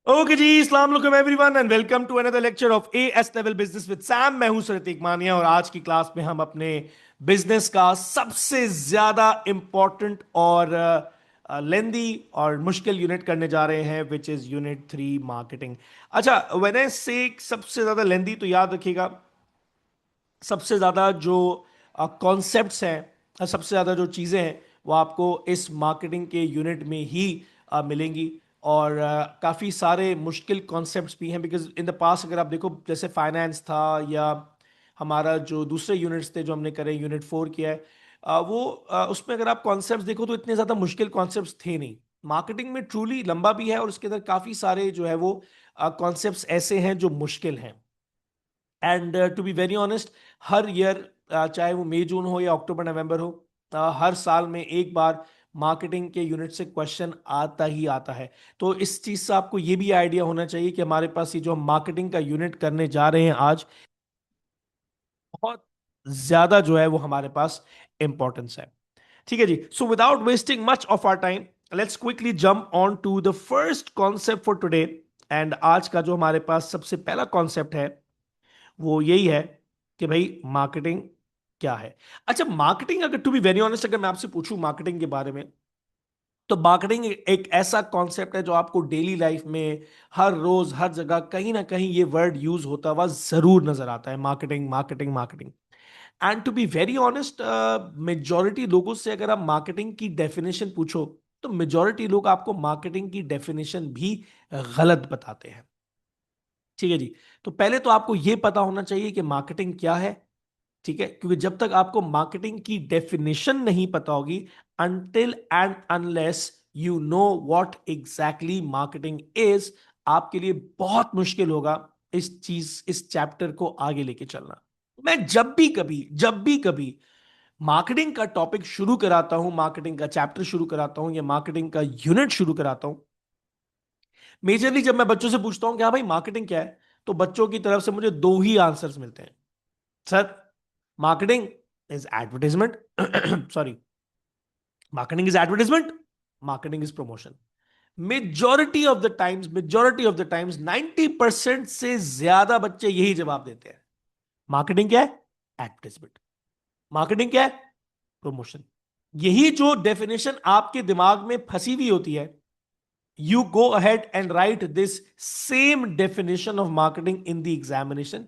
Okay जी, अस्सलाम वालेकुम everyone and welcome to another lecture of AS level business with Sam. मैं हूं सरित मानिया और आज की क्लास में हम अपने बिजनेस का सबसे ज्यादा इंपॉर्टेंट और लेंदी और मुश्किल यूनिट करने जा रहे हैं, विच इज यूनिट 3 मार्केटिंग। अच्छा, व्हेन आई से सबसे ज्यादा लेंदी तो याद रखिएगा, सबसे ज़्यादा जो कॉन्सेप्ट्स हैं, सबसे ज़्यादा जो चीज़ें हैं वो आपको इस मार्केटिंग के यूनिट में ही मिलेंगी। और काफ़ी सारे मुश्किल कॉन्सेप्ट्स भी हैं, बिकॉज इन द पास्ट अगर आप देखो, जैसे फाइनेंस था या हमारा जो दूसरे यूनिट्स थे जो हमने करे, यूनिट 4 किया है, उसमें अगर आप कॉन्सेप्ट्स देखो तो इतने ज़्यादा मुश्किल कॉन्सेप्ट्स थे नहीं। मार्केटिंग में ट्रूली लंबा भी है और उसके अंदर काफ़ी सारे जो है वो कॉन्सेप्ट्स ऐसे हैं जो मुश्किल हैं। And to be very honest, हर ईयर, चाहे वो मई जून हो या अक्टूबर नवंबर हो, हर साल में एक बार मार्केटिंग के यूनिट से क्वेश्चन आता ही आता है। तो इस चीज से आपको ये भी आइडिया होना चाहिए कि हमारे पास ये जो हम मार्केटिंग का यूनिट करने जा रहे हैं आज, बहुत ज्यादा जो है वो हमारे पास इंपॉर्टेंस है। ठीक है जी, so without wasting much of our time, let's quickly jump on to the first concept for today. And आज का जो हमारे पास सबसे पहला कॉन्सेप्ट है वो यही है कि भाई मार्केटिंग क्या है। अच्छा, मार्केटिंग, अगर टू बी वेरी ऑनेस्ट, अगर मैं आपसे पूछूं मार्केटिंग के बारे में, तो मार्केटिंग एक ऐसा कॉन्सेप्ट है जो आपको डेली लाइफ में हर रोज हर जगह कहीं ना कहीं ये वर्ड यूज होता हुआ जरूर नजर आता है, marketing marketing marketing. And to be very honest, majority लोगों से अगर आप मार्केटिंग की डेफिनेशन पूछो तो मेजॉरिटी लोग आपको मार्केटिंग की डेफिनेशन भी गलत बताते हैं। ठीक है जी, तो पहले तो आपको यह पता होना चाहिए कि मार्केटिंग क्या है। ठीक है, क्योंकि जब तक आपको मार्केटिंग की डेफिनेशन नहीं पता होगी, until and unless you know what exactly marketing is, आपके लिए बहुत मुश्किल होगा इस चैप्टर को आगे लेके चलना। मैं जब भी कभी मार्केटिंग का टॉपिक शुरू कराता हूं, मार्केटिंग का चैप्टर शुरू कराता हूं या मार्केटिंग का यूनिट शुरू कराता हूं, मेजरली जब मैं बच्चों से पूछता हूं कि हाँ भाई मार्केटिंग क्या है, तो बच्चों की तरफ से मुझे दो ही आंसर्स मिलते हैं। Sir, marketing is advertisement, sorry, marketing is advertisement, marketing is promotion. Majority of the times 90% से ज्यादा बच्चे यही जवाब देते हैं। मार्केटिंग क्या है? एडवर्टाइजमेंट। मार्केटिंग क्या है? प्रमोशन। यही जो डेफिनेशन आपके दिमाग में फंसी हुई होती है, you go ahead and write this same definition of marketing in the examination।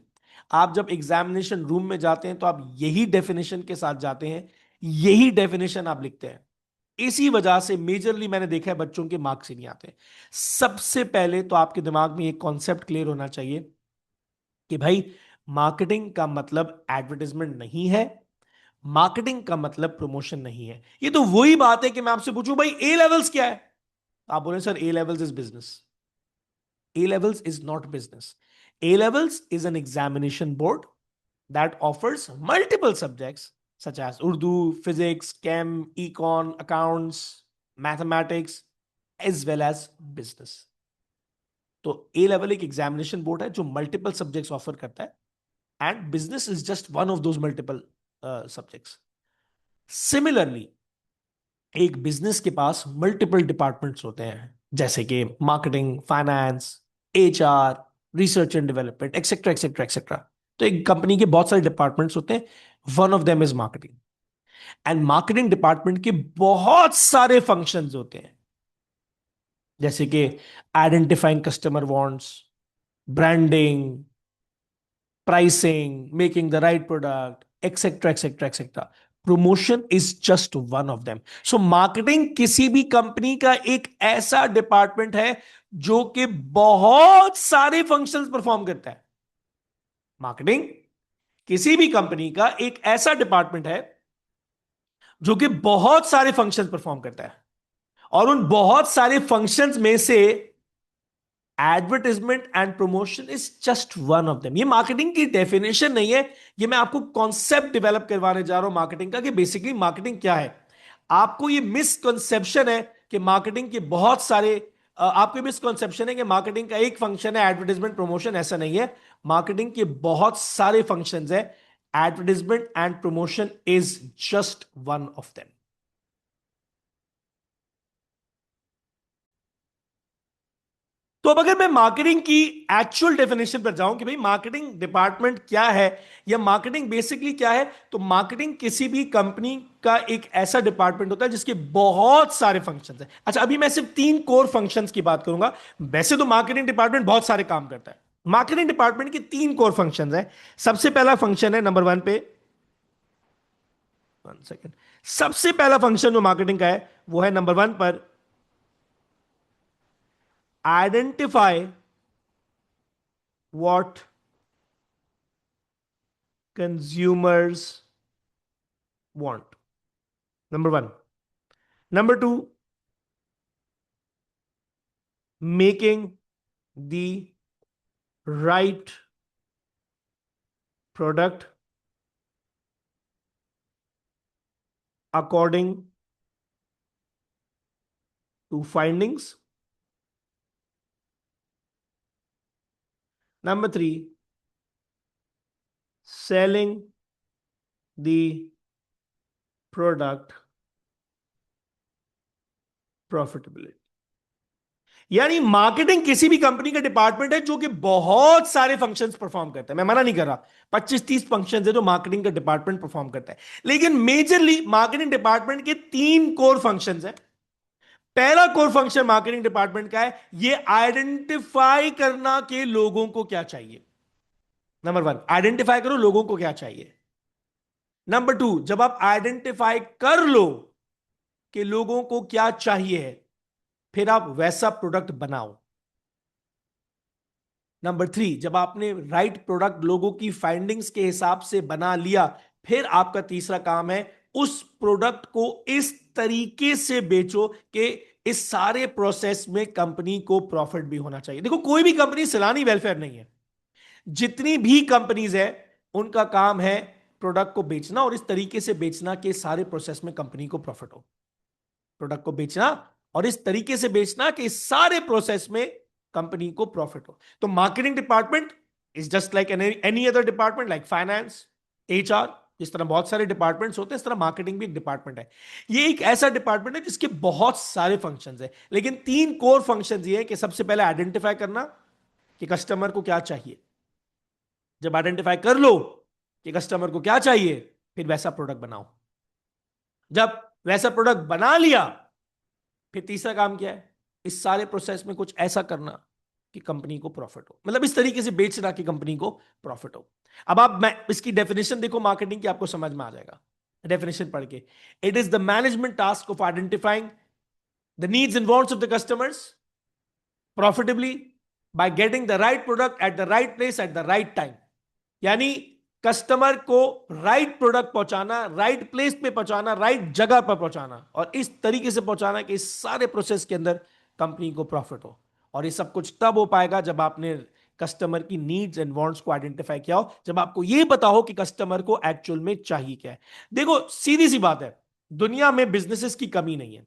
आप जब एग्जामिनेशन रूम में जाते हैं तो आप यही डेफिनेशन के साथ जाते हैं, यही डेफिनेशन आप लिखते हैं। इसी वजह से मेजरली मैंने देखा है बच्चों के मार्क्स ही नहीं आते। सबसे पहले तो आपके दिमाग में एक कॉन्सेप्ट क्लियर होना चाहिए कि भाई मार्केटिंग का मतलब एडवर्टाइजमेंट नहीं है, मार्केटिंग का मतलब प्रमोशन नहीं है। ये तो वही बात है कि मैं आपसे पूछूं भाई ए लेवल्स क्या है, आप बोले sir A levels is business. A levels is not business. A levels is an examination board that offers multiple subjects such as Urdu, physics, chem, econ, accounts, mathematics, as well as business. तो ए level एक examination board है जो multiple subjects offer करता है, and business is just one of those multiple subjects. Similarly, एक business के पास multiple departments होते हैं, जैसे कि marketing, finance, HR, research and development, etcetera etcetera etcetera. तो एक कंपनी के बहुत सारे डिपार्टमेंट्स होते हैं, one of them is marketing. And marketing department के बहुत सारे फंक्शंस होते हैं, जैसे कि identifying customer wants, branding, pricing, making the right product, etc., etc., etc. Promotion is just one of them. So marketing किसी भी कंपनी का एक ऐसा डिपार्टमेंट है जो कि बहुत सारे फंक्शंस परफॉर्म करता है। मार्केटिंग किसी भी कंपनी का एक ऐसा डिपार्टमेंट है जो कि बहुत सारे फंक्शंस परफॉर्म करता है, और उन बहुत सारे फंक्शंस में से advertisement and promotion is just one of them. ये मार्केटिंग की डेफिनेशन नहीं है, ये मैं आपको कॉन्सेप्ट डेवलप करवाने जा रहा हूं मार्केटिंग का, कि बेसिकली मार्केटिंग क्या है। आपको ये मिसकंसेप्शन है कि मार्केटिंग के बहुत सारे, आपको मिसकंसेप्शन है कि मार्केटिंग का एक फंक्शन है एडवर्टाइजमेंट प्रमोशन। ऐसा नहीं है, मार्केटिंग के बहुत सारे फंक्शंस है, advertisement and promotion is just one of them. तो अब अगर मैं मार्केटिंग की एक्चुअल डेफिनेशन पर जाऊं कि भाई मार्केटिंग डिपार्टमेंट क्या है या मार्केटिंग बेसिकली क्या है, तो मार्केटिंग किसी भी कंपनी का एक ऐसा डिपार्टमेंट होता है जिसके बहुत सारे फंक्शंस हैं। अच्छा, अभी मैं सिर्फ 3 कोर फंक्शंस की बात करूंगा। वैसे तो मार्केटिंग डिपार्टमेंट बहुत सारे काम करता है। मार्केटिंग डिपार्टमेंट के 3 कोर फंक्शंस हैं। सबसे पहला फंक्शन है नंबर 1 पे, 1 सेकेंड। सबसे पहला फंक्शन जो मार्केटिंग का है वो है नंबर 1 पर, identify what consumers want, number 1। Number 2, making the right product according to findings. Number 3, selling the product profitability. यानी मार्केटिंग किसी भी कंपनी का डिपार्टमेंट है जो कि बहुत सारे फंक्शंस परफॉर्म करता है। मैं मना नहीं कर रहा, 25-30 फंक्शंस है जो मार्केटिंग का डिपार्टमेंट परफॉर्म करता है, लेकिन मेजरली मार्केटिंग डिपार्टमेंट के 3 कोर फंक्शंस हैं। पहला कोर फंक्शन मार्केटिंग डिपार्टमेंट का है ये आइडेंटिफाई करना कि लोगों को क्या चाहिए। नंबर 1, आइडेंटिफाई करो लोगों को क्या चाहिए। नंबर 2, जब आप आइडेंटिफाई कर लो कि लोगों को क्या चाहिए, फिर आप वैसा प्रोडक्ट बनाओ। नंबर 3, जब आपने राइट प्रोडक्ट लोगों की फाइंडिंग्स के हिसाब से बना लिया, फिर आपका तीसरा काम है उस प्रोडक्ट को इस तरीके से बेचो कि इस सारे प्रोसेस में कंपनी को प्रॉफिट भी होना चाहिए। देखो, कोई भी कंपनी सैलानी वेलफेयर नहीं है। जितनी भी कंपनीज है उनका काम है प्रोडक्ट को बेचना और इस तरीके से बेचना कि सारे प्रोसेस में कंपनी को प्रॉफिट हो। प्रोडक्ट को बेचना और इस तरीके से बेचना कि इस सारे प्रोसेस में कंपनी को प्रॉफिट हो। तो marketing department is just like any other department, like finance, HR. जिस तरह बहुत सारे डिपार्टमेंट्स होते हैं, इस तरह मार्केटिंग भी एक डिपार्टमेंट है। ये एक ऐसा डिपार्टमेंट है जिसके बहुत सारे फंक्शंस हैं, लेकिन 3 कोर फंक्शंस ये हैं कि सबसे पहले आइडेंटिफाई करना कि कस्टमर को क्या चाहिए। जब आइडेंटिफाई कर लो कि कस्टमर को क्या चाहिए, फिर वैसा प्रोडक्ट बनाओ। जब वैसा प्रोडक्ट बना लिया, फिर तीसरा काम क्या है, इस सारे प्रोसेस में कुछ ऐसा करना कि कंपनी को प्रॉफिट हो, मतलब इस तरीके से बेचना कि कंपनी को प्रॉफिट हो। अब आप मैं इसकी डेफिनेशन देखो मार्केटिंग की, आपको समझ में आ जाएगा डेफिनेशन पढ़ के। It is the management task of identifying the needs and wants of the customers profitably by getting the right product at the right place at the right time. यानी customer को right product पहुंचाना, right place पे पहुंचाना, right जगह पर पहुंचाना और इस तरीके से पहुंचाना कि इस सारे प्रोसेस के अंदर कंपनी को प्रॉफिट हो। और ये सब कुछ तब हो पाएगा जब आपने कस्टमर की नीड्स एंड वांट्स को आइडेंटिफाई किया हो, जब आपको यह पता हो कि कस्टमर को एक्चुअल में चाहिए क्या है। देखो, सीधी सी बात है, दुनिया में बिजनेसेस की कमी नहीं है।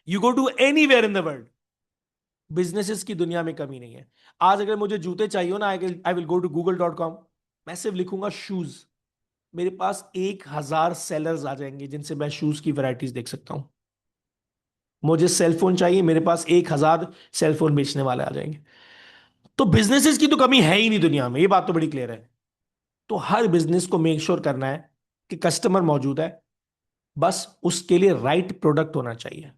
You go to anywhere in the world, businesses की दुनिया में कमी नहीं है। आज अगर मुझे जूते चाहिए हो ना, I will go to google.com, मैं सिर्फ लिखूंगा शूज, मेरे पास 1,000 सेलर्स आ जाएंगे जिनसे मैं शूज की वैरायटीज देख सकता हूं। मुझे सेलफोन चाहिए, मेरे पास 1,000 सेलफोन बेचने वाले आ जाएंगे। तो बिजनेसेस की तो कमी है ही नहीं दुनिया में, ये बात तो बड़ी क्लियर है। तो हर बिजनेस को मेक श्योर करना है कि कस्टमर मौजूद है, बस उसके लिए राइट प्रोडक्ट होना चाहिए।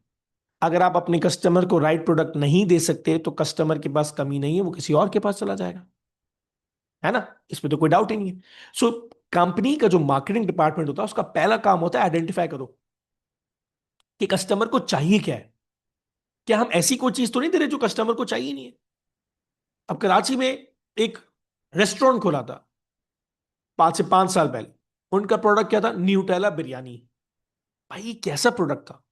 अगर आप अपने कस्टमर को राइट प्रोडक्ट नहीं दे सकते तो कस्टमर के पास कमी नहीं है, वो किसी और के पास चला जाएगा, है ना। इसमें तो कोई डाउट ही नहीं है। सो कंपनी का जो मार्केटिंग डिपार्टमेंट होता है उसका पहला काम होता है आइडेंटिफाई करो कि कस्टमर को चाहिए क्या है। क्या हम ऐसी कोई चीज तो नहीं दे रहे जो कस्टमर को चाहिए नहीं है। अब कराची में एक रेस्टोरेंट खोला था 5 से 5 साल पहले। उनका प्रोडक्ट क्या था, न्यूटेला बिरयानी। भाई ये कैसा प्रोडक्ट था,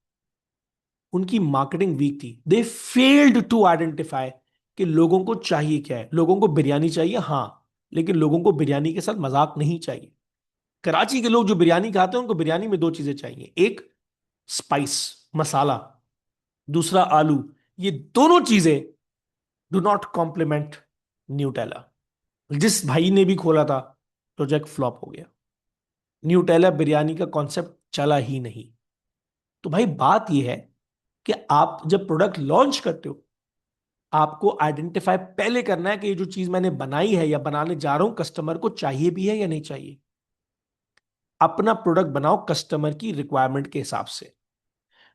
उनकी मार्केटिंग वीक थी। दे फेल्ड टू आइडेंटिफाई कि लोगों को चाहिए क्या है। लोगों को बिरयानी चाहिए, हां, लेकिन लोगों को बिरयानी के साथ मजाक नहीं चाहिए। कराची के लोग जो बिरयानी खाते हैं उनको बिरयानी में 2 चीजें चाहिए, एक स्पाइस, मसाला, दूसरा आलू। ये दोनों चीजें डू नॉट कॉम्प्लीमेंट न्यूटेला। जिस भाई ने भी खोला था, प्रोजेक्ट फ्लॉप हो गया। न्यूटेला बिरयानी का कॉन्सेप्ट चला ही नहीं। तो भाई बात यह है कि आप जब प्रोडक्ट लॉन्च करते हो, आपको आइडेंटिफाई पहले करना है कि ये जो चीज मैंने बनाई है या बनाने जा रहा हूं कस्टमर को चाहिए भी है या नहीं चाहिए। अपना प्रोडक्ट बनाओ कस्टमर की रिक्वायरमेंट के हिसाब से।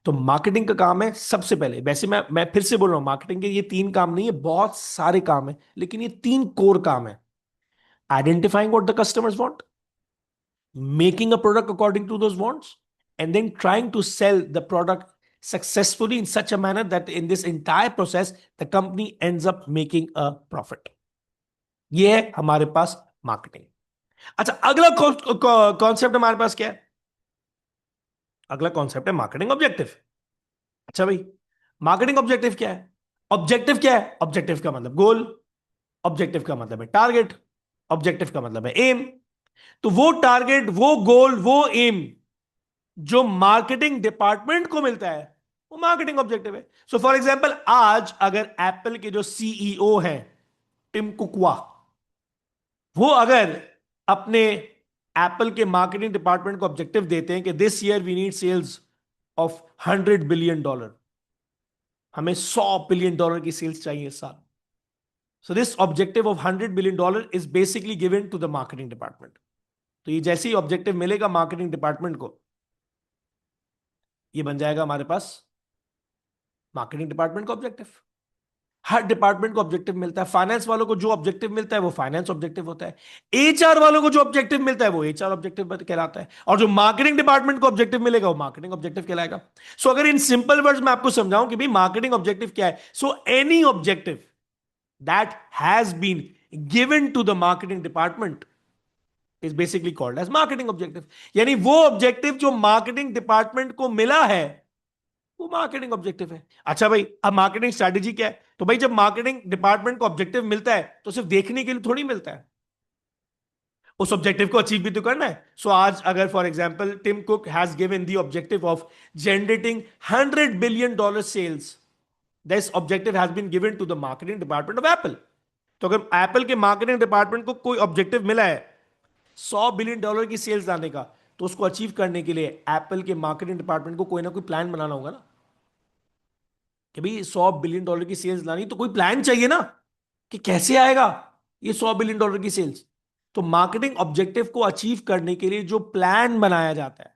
तो मार्केटिंग का काम है सबसे पहले, वैसे मैं फिर से बोल रहा हूं, मार्केटिंग के ये तीन काम नहीं है, बहुत सारे काम है, लेकिन ये तीन कोर काम है। Identifying what the customers want, making a product according to those wants, and then trying to sell the product successfully in such a manner that in this entire process the company ends up making a profit. ये है हमारे पास marketing. अच्छा, अगला concept हमारे पास क्या है? अगला कॉन्सेप्ट है मार्केटिंग ऑब्जेक्टिव। अच्छा भाई, मार्केटिंग ऑब्जेक्टिव क्या है? ऑब्जेक्टिव क्या है? ऑब्जेक्टिव का मतलब गोल, ऑब्जेक्टिव का मतलब है टारगेट, ऑब्जेक्टिव का मतलब है एम। तो वो टारगेट, वो गोल, वो एम जो मार्केटिंग डिपार्टमेंट को मिलता है वो मार्केटिंग ऑब्जेक्टिव है। सो फॉर एग्जांपल, आज अगर एप्पल के जो सीईओ हैं टिम कुकवा, वो अगर अपने एप्पल के मार्केटिंग डिपार्टमेंट को ऑब्जेक्टिव देते हैं कि this year we need sales of $100 billion, हमें $100 बिलियन की सेल्स चाहिए इस साल। So this objective of $100 billion is basically given to the marketing department. तो ये जैसे ही ऑब्जेक्टिव मिलेगा मार्केटिंग डिपार्टमेंट को, ये बन जाएगा हमारे पास मार्केटिंग डिपार्टमेंट का ऑब्जेक्टिव। हर डिपार्टमेंट को ऑब्जेक्टिव मिलता है। फाइनेंस वालों को जो ऑब्जेक्टिव मिलता है वो फाइनेंस ऑब्जेक्टिव होता है। एचआर वालों को जो ऑब्जेक्टिव मिलता है वो एचआर ऑब्जेक्टिव कहलाता है। और जो मार्केटिंग डिपार्टमेंट को ऑब्जेक्टिव मिलेगा वो मार्केटिंग ऑब्जेक्टिव कहलाएगा। सो अगर इन सिंपल वर्ड्स में आपको समझाऊं कि भाई मार्केटिंग ऑब्जेक्टिव क्या है, so any objective that has been given to the marketing department is basically called as marketing objective. यानी वो ऑब्जेक्टिव जो मार्केटिंग डिपार्टमेंट को मिला है वो मार्केटिंग ऑब्जेक्टिव है। अच्छा भाई, अब मार्केटिंग स्ट्रैटेजी क्या है? तो भाई जब मार्केटिंग डिपार्टमेंट को ऑब्जेक्टिव मिलता है तो सिर्फ देखने के लिए थोड़ी मिलता है, उस ऑब्जेक्टिव को अचीव भी तो करना है। सो आज अगर for example Tim Cook has given the objective of generating $100 billion sales, this objective has been given to the marketing department of Apple. तो अगर एप्पल के मार्केटिंग डिपार्टमेंट को कोई ऑब्जेक्टिव मिला है $100 बिलियन की सेल्स लाने का, तो उसको अचीव करने के लिए एप्पल के मार्केटिंग डिपार्टमेंट को कोई ना कोई प्लान बनाना होगा ना कि भाई $100 बिलियन की सेल्स लानी, तो कोई प्लान चाहिए ना कि कैसे आएगा ये $100 बिलियन की सेल्स। तो मार्केटिंग ऑब्जेक्टिव को अचीव करने के लिए जो प्लान बनाया जाता है,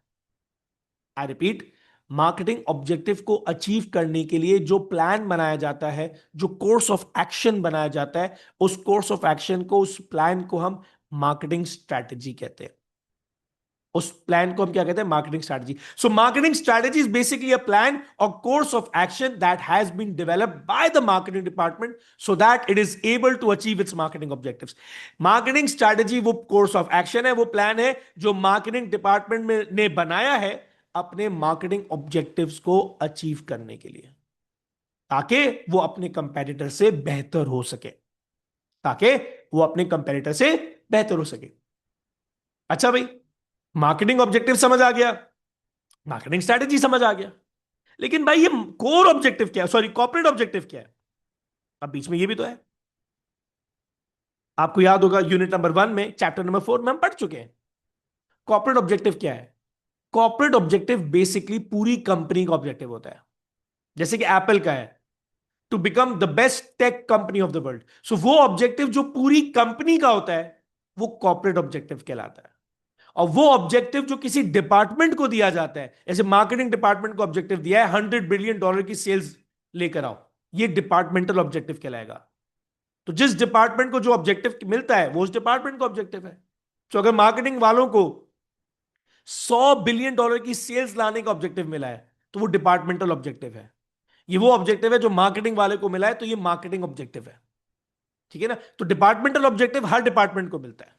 आई रिपीट, मार्केटिंग ऑब्जेक्टिव को अचीव करने के लिए जो प्लान बनाया जाता है, जो कोर्स ऑफ एक्शन बनाया जाता है, उस कोर्स ऑफ एक्शन को, उस प्लान को हम मार्केटिंग स्ट्रैटेजी कहते हैं। उस प्लान को हम क्या कहते हैं? Marketing strategy. So marketing strategy is basically a plan or course of action that has been developed by the marketing department so that it is able to achieve its marketing objectives. Marketing strategy वो course of action है, वो plan है जो marketing department में ने बनाया है अपने मार्केटिंग ऑब्जेक्टिव्स को अचीव करने के लिए, ताकि वो अपने कंपेटिटर से बेहतर हो सके, ताकि वो अपने कंपेटिटर से बेहतर हो सके। अच्छा भाई, मार्केटिंग ऑब्जेक्टिव समझ आ गया, मार्केटिंग स्ट्रैटेजी समझ आ गया, लेकिन भाई ये कोर ऑब्जेक्टिव क्या है, सॉरी कॉर्पोरेट ऑब्जेक्टिव क्या है? अब बीच में ये भी तो है। आपको याद होगा यूनिट नंबर 1 में, चैप्टर नंबर 4 में हम पढ़ चुके हैं कॉर्पोरेट ऑब्जेक्टिव क्या है। कॉर्पोरेट ऑब्जेक्टिव बेसिकली पूरी कंपनी का ऑब्जेक्टिव होता है। जैसे कि एप्पल का है to become the best tech company of the world, so वो ऑब्जेक्टिव जो पूरी कंपनी का होता है वो कॉर्पोरेट ऑब्जेक्टिव कहलाता है। और वो ऑब्जेक्टिव जो किसी डिपार्टमेंट को दिया जाता है, जैसे मार्केटिंग डिपार्टमेंट को ऑब्जेक्टिव दिया है $100 बिलियन की सेल्स लेकर आओ, ये डिपार्टमेंटल ऑब्जेक्टिव कहलाएगा। तो जिस डिपार्टमेंट को जो ऑब्जेक्टिव मिलता है वो उस डिपार्टमेंट का ऑब्जेक्टिव है। तो अगर मार्केटिंग वालों को $100 बिलियन की सेल्स लाने का ऑब्जेक्टिव मिला है तो वो डिपार्टमेंटल ऑब्जेक्टिव है। ये वो ऑब्जेक्टिव है जो मार्केटिंग वाले को मिला है, तो ये मार्केटिंग ऑब्जेक्टिव है। ठीक है ना? तो डिपार्टमेंटल ऑब्जेक्टिव हर डिपार्टमेंट को मिलता है,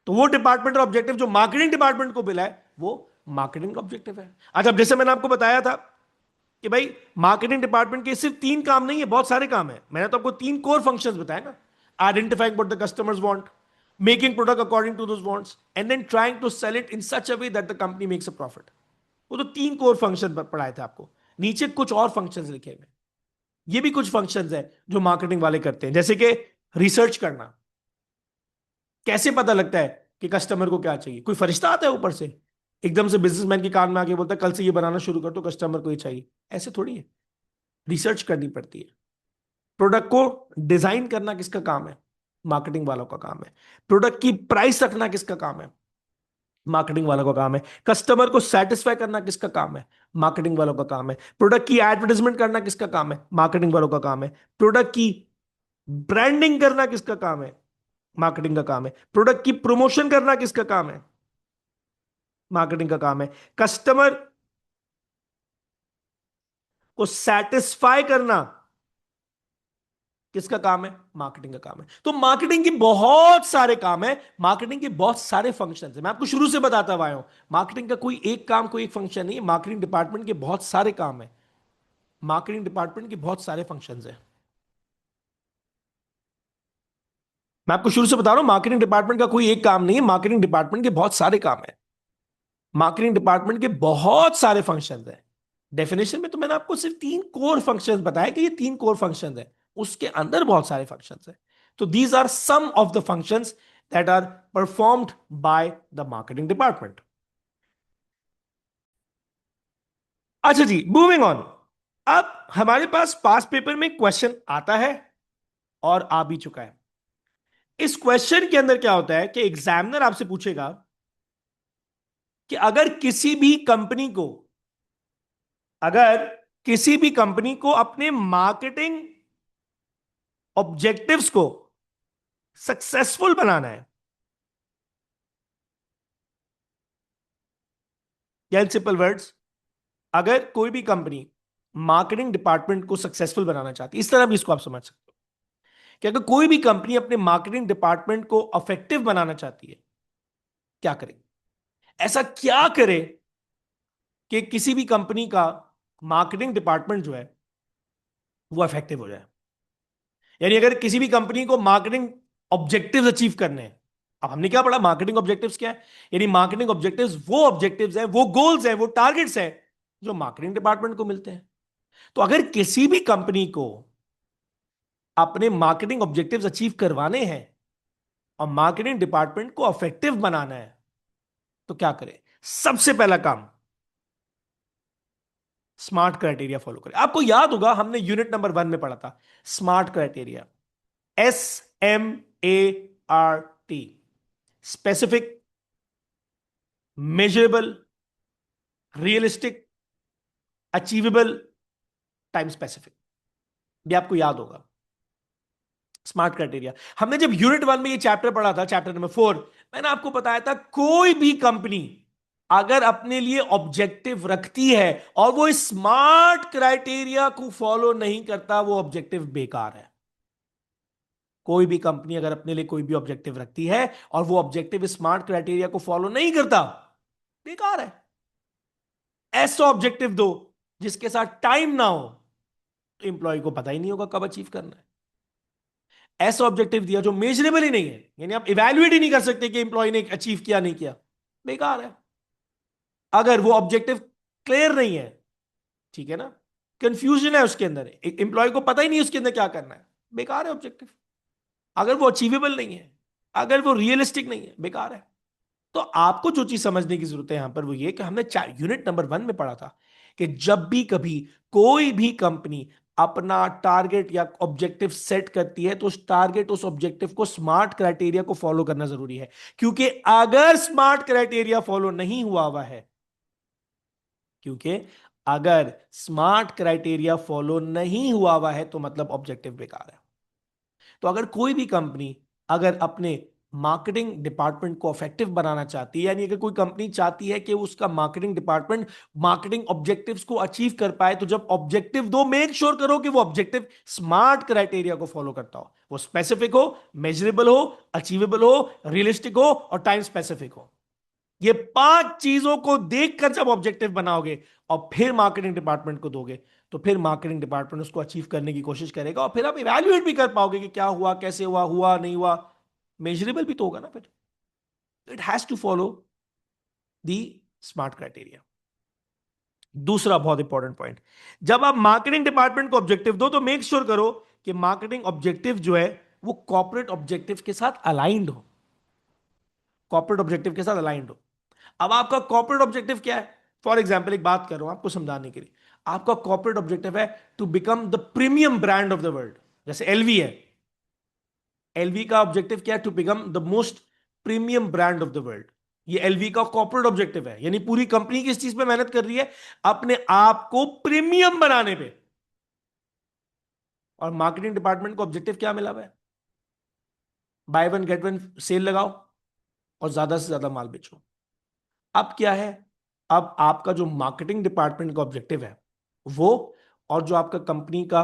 तो वो डिपार्टमेंटल ऑब्जेक्टिव जो मार्केटिंग डिपार्टमेंट को मिला है वो मार्केटिंग ऑब्जेक्टिव है। अच्छा, अब जैसे मैंने आपको बताया था कि भाई मार्केटिंग डिपार्टमेंट के सिर्फ तीन काम नहीं है, बहुत सारे काम है। मैंने तो आपको तीन कोर फंक्शंस बताए ना, identifying what the customers want, making product according to those wants, and then trying to sell it in such a way that the company makes a profit. वो तो तीन कोर फंक्शन पढ़ाए थे आपको। नीचे कुछ और फंक्शंस लिखे हुए, ये भी कुछ फंक्शंस है जो मार्केटिंग वाले करते हैं, जैसे कि रिसर्च करना। कैसे पता लगता है कि कस्टमर को क्या चाहिए? कोई फरिश्ता आता है ऊपर से एकदम से बिजनेसमैन के कान में आके बोलता है कल से ये बनाना शुरू कर, तो कस्टमर को ये चाहिए, ऐसे थोड़ी है। रिसर्च करनी पड़ती है। प्रोडक्ट को डिजाइन करना किसका काम है? मार्केटिंग वालों का काम है। प्रोडक्ट की प्राइस रखना किसका काम है? मार्केटिंग वालों का काम है। कस्टमर को सेटिस्फाई करना किसका काम है? मार्केटिंग वालों का काम है। प्रोडक्ट की एडवर्टाइजमेंट करना किसका काम है? मार्केटिंग वालों का काम है। प्रोडक्ट की ब्रांडिंग करना किसका काम है? मार्केटिंग का काम है। प्रोडक्ट की प्रमोशन करना किसका काम है? मार्केटिंग का काम है। कस्टमर को सेटिस्फाई करना किसका काम है? मार्केटिंग का काम है। तो मार्केटिंग की बहुत सारे काम है, मार्केटिंग के बहुत सारे फंक्शन है। मैं आपको शुरू से बताता आया हूं, मार्केटिंग का कोई एक काम, कोई एक फंक्शन नहीं है। मार्केटिंग डिपार्टमेंट के बहुत सारे काम है, मार्केटिंग डिपार्टमेंट के बहुत सारे फंक्शंस हैं। मैं आपको शुरू से बता रहा हूं, मार्केटिंग डिपार्टमेंट का कोई एक काम नहीं है, मार्केटिंग डिपार्टमेंट के बहुत सारे काम है। मार्केटिंग डिपार्टमेंट के बहुत सारे फंक्शंस हैं। डेफिनेशन में तो मैंने आपको सिर्फ 3 कोर फंक्शंस बताया कि ये 3 कोर फंक्शंस हैं, उसके अंदर बहुत सारे फंक्शंस हैं। तो these are some of the functions that are performed by the marketing department. अच्छा जी, मूविंग ऑन। अब हमारे पास पेपर में क्वेश्चन आता है और आ भी चुका है। इस क्वेश्चन के अंदर क्या होता है कि एग्जामिनर आपसे पूछेगा कि अगर किसी भी कंपनी को अपने मार्केटिंग ऑब्जेक्टिव्स को सक्सेसफुल बनाना है, या इन सिंपल वर्ड्स, अगर कोई भी कंपनी मार्केटिंग डिपार्टमेंट को सक्सेसफुल बनाना चाहती है, इस तरह भी इसको आप समझ सकते हो कि अगर कोई भी कंपनी अपने मार्केटिंग डिपार्टमेंट को अफेक्टिव बनाना चाहती है, क्या करे? ऐसा क्या करे कि किसी भी कंपनी का मार्केटिंग डिपार्टमेंट जो है वो इफेक्टिव हो जाए? यानी अगर किसी भी कंपनी को मार्केटिंग ऑब्जेक्टिव्स अचीव करने हैं, अब हमने क्या पढ़ा, मार्केटिंग ऑब्जेक्टिव्स क्या है? यानी मार्केटिंग ऑब्जेक्टिव्स हैं, वो गोल्स हैं, वो टारगेट्स हैं जो मार्केटिंग डिपार्टमेंट को मिलते हैं। तो अगर किसी भी कंपनी को अपने मार्केटिंग ऑब्जेक्टिव्स अचीव करवाने हैं और मार्केटिंग डिपार्टमेंट को इफेक्टिव बनाना है, तो क्या करें? सबसे पहला काम, स्मार्ट क्राइटेरिया फॉलो करें। आपको याद होगा हमने यूनिट नंबर 1 में पढ़ा था smart criteria, SMART, specific, measurable, realistic, achievable, time specific. ये आपको याद होगा स्मार्ट क्राइटेरिया। हमने जब यूनिट 1 में ये चैप्टर पढ़ा था, चैप्टर नंबर 4, मैंने आपको बताया था कोई भी कंपनी अगर अपने लिए ऑब्जेक्टिव रखती है और वो इस स्मार्ट क्राइटेरिया को फॉलो नहीं करता, वो ऑब्जेक्टिव बेकार है। कोई भी कंपनी अगर अपने लिए कोई भी ऑब्जेक्टिव रखती है और वो ऑब्जेक्टिव स्मार्ट क्राइटेरिया को फॉलो नहीं करता, बेकार है। ऐसा ऑब्जेक्टिव दो जिसके साथ टाइम ना हो, तो इंप्लॉय को पता ही नहीं होगा कब अचीव करना है। ऐसा ऑब्जेक्टिव दिया जो मेजरेबल ही नहीं है, यानी आप इवैल्यूएट ही नहीं कर सकते कि इंप्लॉय ने अचीव किया नहीं किया, बेकार है। अगर वो ऑब्जेक्टिव क्लियर नहीं है, ठीक है ना, कंफ्यूजन है उसके अंदर, इंप्लॉय को पता ही नहीं उसके अंदर क्या करना है, बेकार है ऑब्जेक्टिव। अगर वो अचीवेबल नहीं है, अगर वो रियलिस्टिक नहीं है, बेकार है। तो आपको जो चीज समझने की जरूरत है यहां पर वो ये कि हमने यूनिट नंबर 1 में पढ़ा था कि जब भी कभी कोई भी कंपनी अपना टारगेट या ऑब्जेक्टिव सेट करती है, तो उस ऑब्जेक्टिव को स्मार्ट क्राइटेरिया को फॉलो करना जरूरी है। क्योंकि अगर स्मार्ट क्राइटेरिया फॉलो नहीं हुआ हुआ है क्योंकि अगर स्मार्ट क्राइटेरिया फॉलो नहीं हुआ हुआ है तो मतलब ऑब्जेक्टिव बेकार है। तो अगर कोई भी कंपनी अगर अपने मार्केटिंग डिपार्टमेंट को इफेक्टिव बनाना चाहती है, यानी अगर कोई कंपनी चाहती है कि उसका मार्केटिंग डिपार्टमेंट मार्केटिंग ऑब्जेक्टिव्स को अचीव कर पाए, तो जब ऑब्जेक्टिव दो, मेक श्योर करो कि वो ऑब्जेक्टिव स्मार्ट क्राइटेरिया को फॉलो करता हो, वो स्पेसिफिक हो, मेजरेबल हो, अचीवेबल हो, रियलिस्टिक हो और टाइम स्पेसिफिक हो। ये 5 चीजों को देखकर जब ऑब्जेक्टिव बनाओगे और फिर मार्केटिंग डिपार्टमेंट को दोगे, तो फिर मार्केटिंग डिपार्टमेंट उसको अचीव करने की कोशिश करेगा और फिर आप इवैल्यूएट भी कर पाओगे कि क्या हुआ, कैसे हुआ, हुआ नहीं हुआ, मेजरेबल भी तो होगा ना फिर। It has to follow the SMART criteria. दूसरा बहुत इंपॉर्टेंट पॉइंट, जब आप मार्केटिंग डिपार्टमेंट को ऑब्जेक्टिव दो तो मेक श्योर करो कि मार्केटिंग ऑब्जेक्टिव जो है वो कॉर्पोरेट ऑब्जेक्टिव के साथ अलाइंड हो, कॉर्पोरेट ऑब्जेक्टिव के साथ अलाइंड हो। अब आपका कॉर्पोरेट ऑब्जेक्टिव क्या है? फॉर एग्जाम्पल एक बात कर रहा हूं आपको समझाने के लिए, आपका कॉर्पोरेट ऑब्जेक्टिव है to become the premium brand of the world. जैसे एलवी है, एलवी का ऑब्जेक्टिव क्या है? To become the most premium brand of the world. ये एलवी का कॉर्पोरेट ऑब्जेक्टिव है, यानी पूरी कंपनी किस चीज पे मेहनत कर रही है? अपने आप को प्रीमियम बनाने पे। और मार्केटिंग डिपार्टमेंट को ऑब्जेक्टिव क्या मिला हुआ है? Buy one get one sale लगाओ और ज्यादा से ज्यादा माल बेचो। अब क्या है? अब आपका जो मार्केटिंग डिपार्टमेंट का ऑब्जेक्टिव है वो, और जो आपका कंपनी का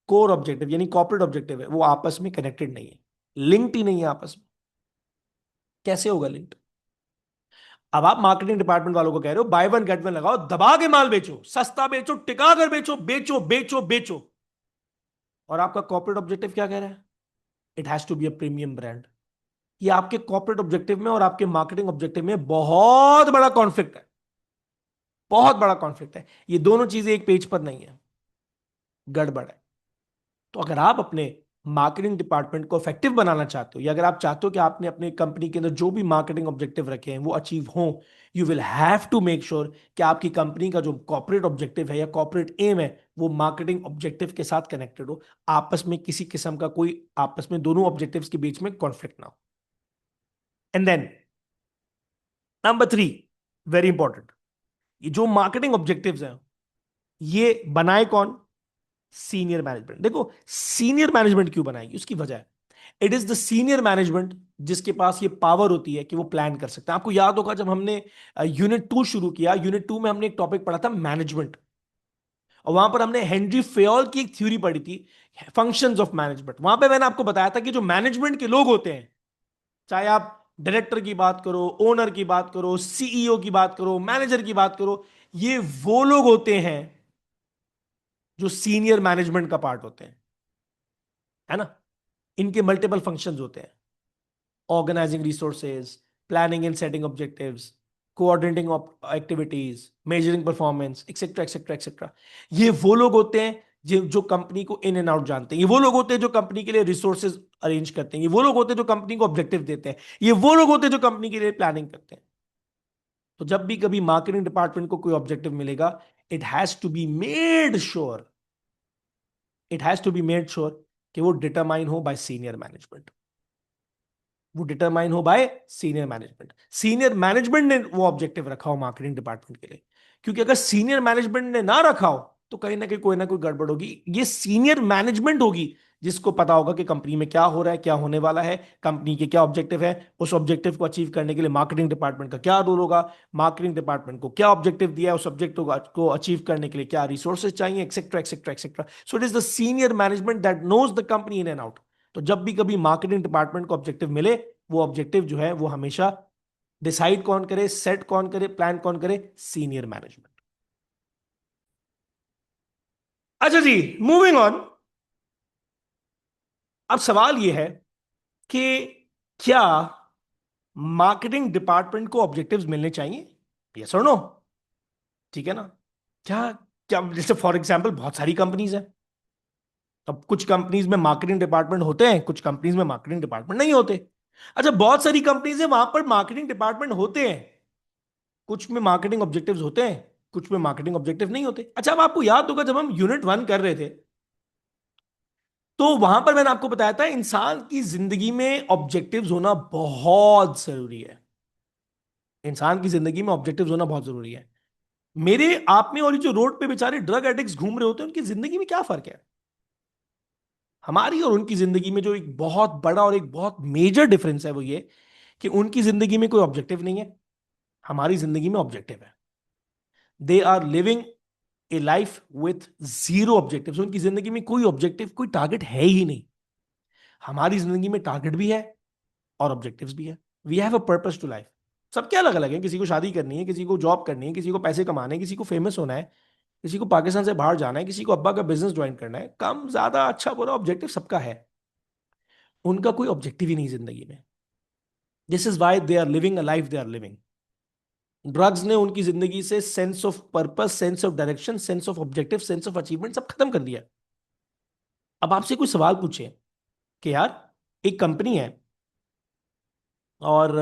कोर ऑब्जेक्टिव यानी कॉर्पोरेट ऑब्जेक्टिव है, वो आपस में कनेक्टेड नहीं है, लिंक्ड ही नहीं है आपस में। कैसे होगा लिंक्ड? अब आप मार्केटिंग डिपार्टमेंट वालों को कह रहे हो बाय वन गेट वन लगाओ, दबा के माल बेचो, सस्ता बेचो, टिका कर बेचो, बेचो बेचो बेचो। और आपका कॉर्पोरेट ऑब्जेक्टिव क्या कह रहा है? It has to be a premium brand. ये आपके कॉर्पोरेट ऑब्जेक्टिव में और आपके मार्केटिंग ऑब्जेक्टिव में बहुत बड़ा कॉन्फ्लिक्ट है, बहुत बड़ा कॉन्फ्लिक्ट है। ये दोनों चीजें एक पेज पर नहीं है, गड़बड़ है। तो अगर आप अपने मार्केटिंग डिपार्टमेंट को इफेक्टिव बनाना चाहते हो, या अगर आप चाहते हो कि आपने अपने कंपनी के अंदर जो भी मार्केटिंग ऑब्जेक्टिव रखे हैं वो अचीव हों, you will have to make sure कि आपकी कंपनी का जो कॉर्पोरेट ऑब्जेक्टिव है या कॉर्पोरेट एम है वो मार्केटिंग ऑब्जेक्टिव के साथ कनेक्टेड हो, आपस में किसी किस्म का कोई आपस में दोनों ऑब्जेक्टिव्स के बीच में कॉन्फ्लिक्ट ना हो। And then number 3, very important, ये जो मार्केटिंग ऑब्जेक्टिव्स हैं ये बनाए कौन? Senior management. देखो सीनियर मैनेजमेंट क्यों बनाएगी, उसकी वजह है, it is the senior management जिसके पास ये पावर होती है कि वो प्लान कर सकते हैं। आपको याद होगा जब हमने यूनिट 2 शुरू किया, यूनिट 2 में हमने एक टॉपिक पढ़ा था मैनेजमेंट, और वहां पर हमने हेनरी फेयोल की एक थ्योरी पढ़ी थी, फंक्शंस ऑफ मैनेजमेंट। वहां पे मैंने आपको बताया था कि जो मैनेजमेंट के लोग होते हैं, चाहे आप डायरेक्टर की बात करो, ओनर की बात करो, सीईओ की बात करो, मैनेजर की बात करो, ये वो लोग होते हैं जो सीनियर मैनेजमेंट का पार्ट होते हैं, है ना? इनके मल्टीपल फंक्शंस होते हैं, organizing resources, planning and setting objectives, coordinating activities, measuring performance, etc. etc. etc. ये वो लोग होते हैं जो कंपनी को इन एंड आउट जानते हैं। ये वो लोग होते हैं जो कंपनी के लिए रिसोर्सेज अरेंज करते हैं। ये वो लोग होते हैं जो कंपनी को ऑब्जेक्टिव देते हैं। ये वो लोग होते हैं जो कंपनी के लिए प्लानिंग करते हैं। तो जब भी कभी मार्केटिंग डिपार्टमेंट को कोई ऑब्जेक्टिव मिलेगा, it has to be made sure, it has to be made sure कि वो डिटरमाइन हो बाय सीनियर मैनेजमेंट, वो डिटरमाइन हो by senior management. Senior management ने वो ऑब्जेक्टिव रखा हो मार्केटिंग डिपार्टमेंट के लिए, क्योंकि अगर सीनियर मैनेजमेंट ने ना रखा हो तो कहीं ना कोई गड़बड़ होगी। ये सीनियर मैनेजमेंट होगी जिसको पता होगा कि कंपनी में क्या हो रहा है, क्या होने वाला है, कंपनी के क्या ऑब्जेक्टिव है, उस ऑब्जेक्टिव को अचीव करने के लिए मार्केटिंग डिपार्टमेंट का क्या रोल होगा, मार्केटिंग डिपार्टमेंट को क्या ऑब्जेक्टिव दिया है, उस ऑब्जेक्टिव को अचीव करने के लिए क्या रिसोर्सेज चाहिए, etcetera etcetera etcetera. So it is the senior management that knows the company in and out. तो जब भी कभी मार्केटिंग डिपार्टमेंट को ऑब्जेक्टिव मिले, वो ऑब्जेक्टिव जो है वो हमेशा डिसाइड कौन करे, सेट कौन करे, प्लान कौन करे? Senior management. अच्छा जी, मूविंग ऑन। अब सवाल यह है कि क्या मार्केटिंग डिपार्टमेंट को ऑब्जेक्टिव्स मिलने चाहिए? यस और नो? ठीक है ना? क्या क्या जैसे फॉर एग्जांपल बहुत सारी कंपनीज हैं। अब कुछ कंपनीज में मार्केटिंग डिपार्टमेंट होते हैं, कुछ कंपनीज में मार्केटिंग डिपार्टमेंट नहीं होते। अच्छा, बहुत सारी कंपनीज है वहां पर मार्केटिंग डिपार्टमेंट होते हैं, कुछ में मार्केटिंग ऑब्जेक्टिव्स होते हैं, कुछ में मार्केटिंग ऑब्जेक्टिव नहीं होते। अच्छा, अब आपको याद होगा जब हम यूनिट 1 कर रहे थे तो वहां पर मैंने आपको बताया था इंसान की जिंदगी में ऑब्जेक्टिव्स होना बहुत जरूरी है। इंसान की जिंदगी में ऑब्जेक्टिव्स होना बहुत जरूरी है। मेरे आप में और ये जो रोड पे बेचारे ड्रग एडिक्ट्स घूम रहे होते हैं उनकी जिंदगी में क्या फर्क है? हमारी और उनकी जिंदगी में जो एक बहुत बड़ा और एक बहुत मेजर डिफरेंस है वो ये कि उनकी जिंदगी में कोई ऑब्जेक्टिव नहीं है, हमारी जिंदगी में ऑब्जेक्टिव है। They are living a life with zero objective. उनकी जिंदगी में कोई ऑब्जेक्टिव, कोई टारगेट है ही नहीं। हमारी जिंदगी में टारगेट भी है और ऑब्जेक्टिव्स भी है। We have a purpose to life. सबके अलग अलग है, किसी को शादी करनी है, किसी को जॉब करनी है, किसी को पैसे कमाने हैं, किसी को फेमस होना है, किसी को पाकिस्तान से बाहर जाना है, किसी को अब्बा का बिजनेस ज्वाइन करना है। कम ज्यादा अच्छा बुरा ऑब्जेक्टिव सबका है, उनका कोई ऑब्जेक्टिव ही नहीं जिंदगी में। This is why they are living a life they are living. Drugs ने उनकी जिंदगी से sense of purpose, sense of direction, sense of objective, sense of achievement सब खत्म कर दिया। अब आपसे कोई सवाल पूछे कि यार एक कंपनी है और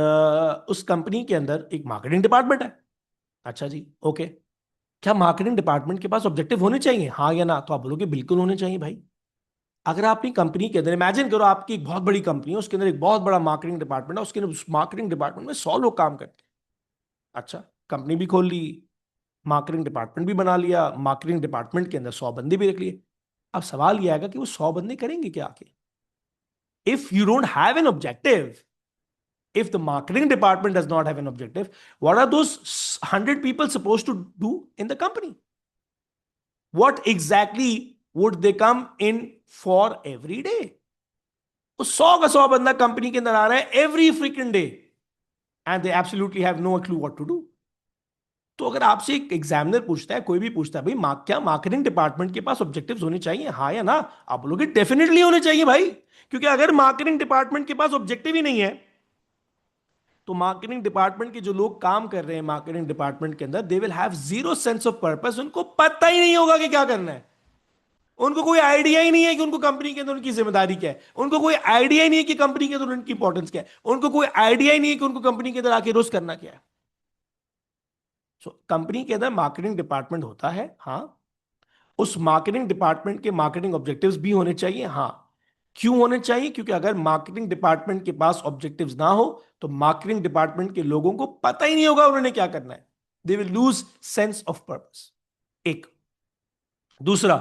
उस कंपनी के अंदर एक मार्केटिंग डिपार्टमेंट है। अच्छा जी, ओके। क्या मार्केटिंग डिपार्टमेंट के पास ऑब्जेक्टिव होने चाहिए, हाँ या ना? तो आप बोलोगे बिल्कुल होने चाहिए भाई। अगर आपकी कंपनी के अंदर इमेजिन करो, आपकी एक बहुत बड़ी कंपनी है, उसके अंदर एक बहुत बड़ा मार्केटिंग डिपार्टमेंट है, उसके अंदर उस मार्केटिंग डिपार्टमेंट में 100 लोग काम करते हैं। अच्छा, कंपनी भी खोल ली, मार्केटिंग डिपार्टमेंट भी बना लिया, मार्केटिंग डिपार्टमेंट के अंदर 100 बंदे भी रख लिए। अब सवाल यह आएगा कि वो 100 बंदे करेंगे क्या आके? If you don't have an objective, if the marketing department does not have an objective, what are those 100 people supposed to do in the company? What exactly would they come in for every day? वो 100 का 100 बंदा company के अंदर आ रहा है every frequent day, and they absolutely have no clue what to do. तो अगर आपसे एक एग्जामिनर पूछता है, कोई भी पूछता है, भाई क्या मार्केटिंग डिपार्टमेंट के पास ऑब्जेक्टिव्स होने चाहिए, हाँ या ना? आप बोलोगे डेफिनेटली होने चाहिए भाई, क्योंकि अगर मार्केटिंग डिपार्टमेंट के पास ऑब्जेक्टिव ही नहीं है, तो मार्केटिंग डिपार्टमेंट के जो लोग काम कर रहे हैं मार्केटिंग डिपार्टमेंट के अंदर, they will have zero sense of purpose. उनको पता ही नहीं होगा कि क्या करना है। उनको कोई आइडिया ही नहीं है कि उनको कंपनी के अंदर उनकी जिम्मेदारी क्या है। उनको कोई आइडिया ही नहीं है कि कंपनी के अंदर उनकी इंपॉर्टेंस क्या है। उनको कोई आइडिया ही नहीं है कि उनको कंपनी के अंदर आके रोज करना क्या है। सो कंपनी के अंदर मार्केटिंग डिपार्टमेंट होता है, हाँ। उस मार्केटिंग डिपार्टमेंट के मार्केटिंग ऑब्जेक्टिव्स भी होने चाहिए, हाँ। क्यों होने चाहिए? क्योंकि अगर मार्केटिंग डिपार्टमेंट के पास ऑब्जेक्टिव्स ना हो, तो मार्केटिंग डिपार्टमेंट के लोगों को पता ही नहीं होगा उन्होंने क्या करना है। They will lose sense of purpose. एक। दूसरा,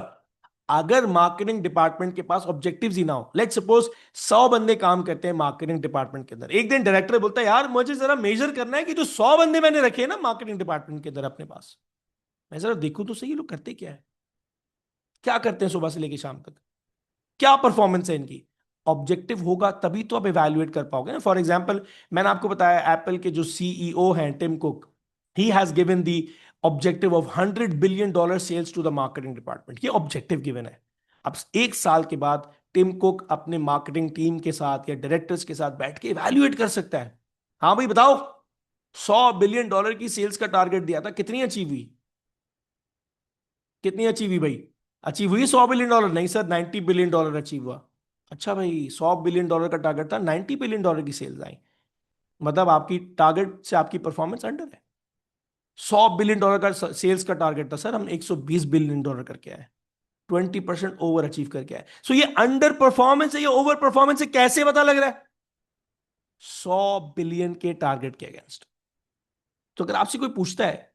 अगर मार्केटिंग डिपार्टमेंट के पास ऑब्जेक्टिव्स ही ना हो, लेट्स सपोज 100 बंदे काम करते हैं मार्केटिंग डिपार्टमेंट के अंदर, एक दिन डायरेक्टर बोलता है, यार मुझे जरा मेजर करना है कि जो 100 बंदे मैंने रखे हैं ना मार्केटिंग डिपार्टमेंट के अंदर अपने पास, मैं जरा देखूं तो सही, ये लोग करते क्या है, क्या करते हैं सुबह से लेकर शाम तक, क्या परफॉर्मेंस है इनकी। ऑब्जेक्टिव होगा तभी तो आप इवैल्यूएट कर पाओगे ना। फॉर एग्जांपल, मैंने आपको बताया एप्पल के जो सीईओ हैं Tim Cook, he has given the objective of $100 billion sales to the marketing department. ये ऑब्जेक्टिव गिवन है। अब 1 साल के बाद टिम कुक अपने मार्केटिंग टीम के साथ या डायरेक्टर्स के साथ बैठ के इवैल्यूएट कर सकता है, हाँ भाई बताओ, $100 बिलियन की सेल्स का टारगेट दिया था, कितनी अचीव हुई? कितनी अचीव हुई भाई? अचीव हुई $100 बिलियन? नहीं सर, $90 बिलियन अचीव हुआ। अच्छा भाई, $100 बिलियन का टारगेट था, $90 बिलियन की सेल्स आई, मतलब आपकी टारगेट से आपकी परफॉर्मेंस अंडर है। $100 बिलियन का सेल्स का टारगेट था सर, हम $120 बिलियन करके आए, 20% ओवर अचीव करके आए। सो ये अंडर परफॉर्मेंस है, ये ओवर परफॉर्मेंस है, कैसे पता लग रहा है? 100 बिलियन के टारगेट के अगेंस्ट। तो अगर आपसे कोई पूछता है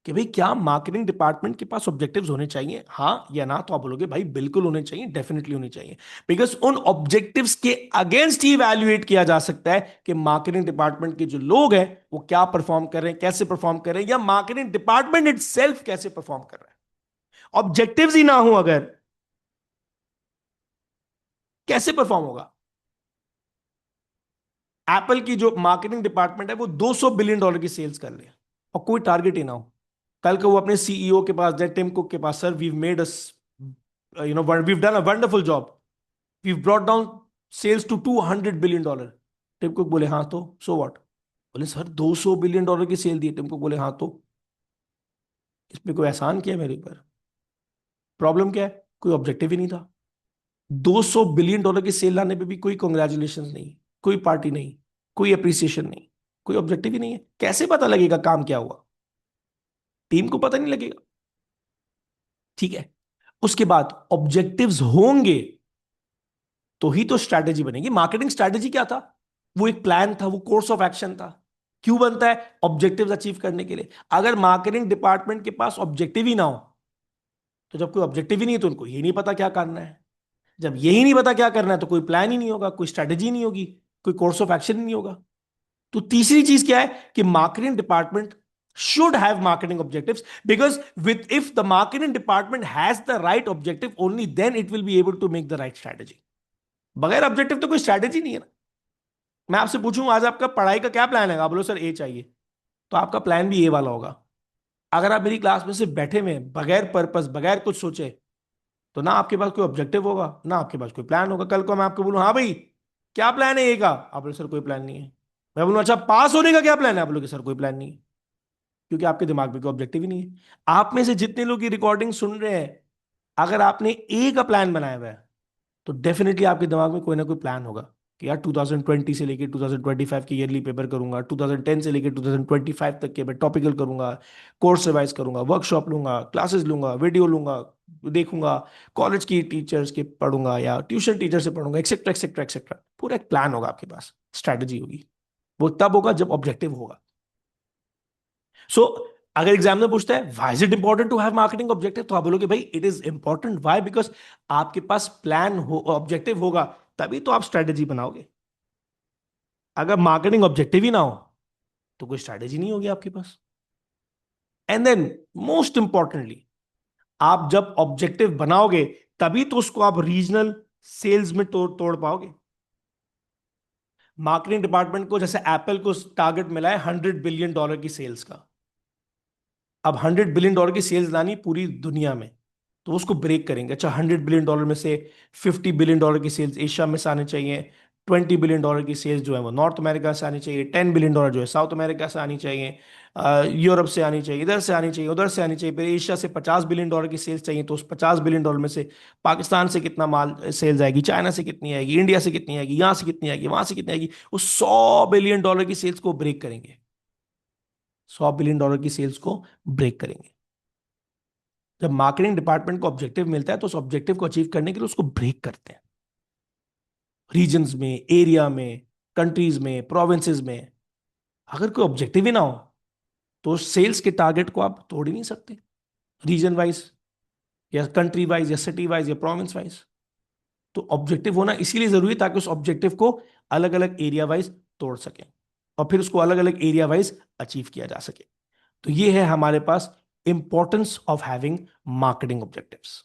कि भाई क्या मार्केटिंग डिपार्टमेंट के पास ऑब्जेक्टिव्स होने चाहिए, हाँ या ना, तो आप बोलोगे भाई बिल्कुल होने चाहिए, डेफिनेटली होने चाहिए। बिकॉज उन ऑब्जेक्टिव्स के अगेंस्ट ही इवैल्यूएट किया जा सकता है कि मार्केटिंग डिपार्टमेंट के जो लोग हैं वो क्या परफॉर्म कर रहे हैं, कैसे परफॉर्म कर रहे हैं, या मार्केटिंग डिपार्टमेंट इटसेल्फ कैसे परफॉर्म कर रहा है। ऑब्जेक्टिव्स ही ना हो अगर, कैसे परफॉर्म होगा? एप्पल की जो मार्केटिंग डिपार्टमेंट है वो $200 बिलियन की सेल्स कर ले और कोई टारगेट ही ना हो, कल को वो अपने सीईओ के पास जाए, टिम कुक के पास, sir we made us we've done a wonderful job, we brought down sales to $200 billion. Tim Cook बोले हाँ तो सो व्हाट? बोले सर $200 बिलियन की सेल दी। टिम कुक बोले हाँ तो इसमें कोई एहसान किया मेरे ऊपर? प्रॉब्लम क्या है? कोई ऑब्जेक्टिव ही नहीं था। $200 बिलियन की सेल लाने पे भी कोई कॉन्ग्रेचुलेशन नहीं, कोई पार्टी नहीं, कोई अप्रिसिएशन नहीं, कोई ऑब्जेक्टिव ही नहीं है। कैसे पता लगेगा काम क्या हुआ? टीम को पता नहीं लगेगा। ठीक है, उसके बाद ऑब्जेक्टिव्स होंगे तो ही तो स्ट्रैटेजी बनेगी। मार्केटिंग स्ट्रैटेजी क्या था? वो एक प्लान था, वो कोर्स ऑफ एक्शन था। क्यों बनता है? ऑब्जेक्टिव्स अचीव करने के लिए। अगर मार्केटिंग डिपार्टमेंट के पास ऑब्जेक्टिव ही ना हो, तो जब कोई ऑब्जेक्टिव ही नहीं है तो उनको ये नहीं पता क्या करना है। जब यही नहीं पता क्या करना है तो कोई प्लान ही नहीं होगा, कोई स्ट्रैटेजी नहीं होगी, कोई कोर्स ऑफ एक्शन ही नहीं होगा। तो तीसरी चीज क्या है कि marketing department should have marketing objectives, because with if the marketing department has the right objective, only then it will be able to make the right strategy. बगैर ऑब्जेक्टिव तो कोई स्ट्रैटेजी नहीं है ना। मैं आपसे पूछूं आज आपका पढ़ाई का क्या प्लान है, आप बोलो सर ए चाहिए, तो आपका प्लान भी ए वाला होगा। अगर आप मेरी क्लास में सिर्फ बैठे हुए हैं बगैर पर्पस, बगैर कुछ सोचे, तो ना आपके पास कोई ऑब्जेक्टिव होगा, ना आपके पास कोई प्लान होगा। कल को मैं आपको बोलूं हाँ भाई क्या प्लान है ए का, आप बोलो सर कोई प्लान नहीं है। मैं बोलूं अच्छा पास होने का क्या प्लान है, आप बोलोगे सर कोई प्लान नहीं है, क्योंकि आपके दिमाग में कोई ऑब्जेक्टिव ही नहीं है। आप में से जितने लोग ये रिकॉर्डिंग सुन रहे हैं, अगर आपने ए का प्लान बनाया हुआ है, तो डेफिनेटली आपके दिमाग में कोई ना कोई प्लान होगा कि यार 2020 से लेके 2025 के ईयरली पेपर करूंगा, 2010 से लेके 2025 तक के मैं टॉपिकल करूंगा, कोर्स रिवाइज करूंगा, वर्कशॉप लूंगा, क्लासेस लूंगा, वीडियो लूंगा, देखूंगा, कॉलेज की टीचर्स के पढ़ूंगा या ट्यूशन टीचर से पढ़ूंगा, एक्सेट्रा एक्सेट्रा एक्सेट्रा। पूरा एक प्लान होगा आपके पास, स्ट्रैटेजी होगी। वो तब होगा जब ऑब्जेक्टिव होगा। सो अगर एग्जाम में पूछता है why is it important to have marketing objective, तो आप बोलोगे भाई it is important. Why? Because आपके पास प्लान हो, ऑब्जेक्टिव होगा, तभी तो आप स्ट्रैटेजी बनाओगे। अगर मार्केटिंग ऑब्जेक्टिव ही ना हो तो कोई स्ट्रैटेजी नहीं होगी आपके पास। एंड देन मोस्ट इंपॉर्टेंटली, आप जब ऑब्जेक्टिव बनाओगे तभी तो उसको आप रीजनल सेल्स में तोड़ तोड़ पाओगे। मार्केटिंग डिपार्टमेंट को जैसे एप्पल को टारगेट मिला है $100 बिलियन की सेल्स का। अब $100 बिलियन की सेल्स लानी पूरी दुनिया में, तो उसको ब्रेक करेंगे। अच्छा, $100 बिलियन में से $50 बिलियन की सेल्स एशिया में से आने चाहिए, $20 बिलियन की सेल्स जो है वो नॉर्थ अमेरिका से आनी चाहिए, $10 बिलियन जो है साउथ अमेरिका से आनी चाहिए, यूरोप से आनी चाहिए, इधर से आनी चाहिए, उधर से आनी चाहिए। फिर एशिया से $50 बिलियन की सेल्स चाहिए, तो उस $50 बिलियन में से पाकिस्तान से कितना माल सेल्स आएगी, चाइना से कितनी आएगी, इंडिया से कितनी आएगी, यहाँ से कितनी आएगी, वहां से कितनी आएगी। उस $100 बिलियन की सेल्स को ब्रेक करेंगे, $100 बिलियन की सेल्स को ब्रेक करेंगे। जब मार्केटिंग डिपार्टमेंट को ऑब्जेक्टिव मिलता है तो उस ऑब्जेक्टिव को अचीव करने के लिए उसको ब्रेक करते हैं, रीजन्स में, एरिया में, कंट्रीज में, प्रोविंसेस में। अगर कोई ऑब्जेक्टिव ही ना हो तो सेल्स के टारगेट को आप तोड़ ही नहीं सकते, रीजन वाइज या कंट्री वाइज या सिटी वाइज या प्रोविंस वाइज। तो ऑब्जेक्टिव होना इसीलिए जरूरी है ताकि उस ऑब्जेक्टिव को अलग अलग एरिया वाइज तोड़ सके और फिर उसको अलग अलग एरिया वाइज अचीव किया जा सके। तो ये है हमारे पास importance of having marketing objectives.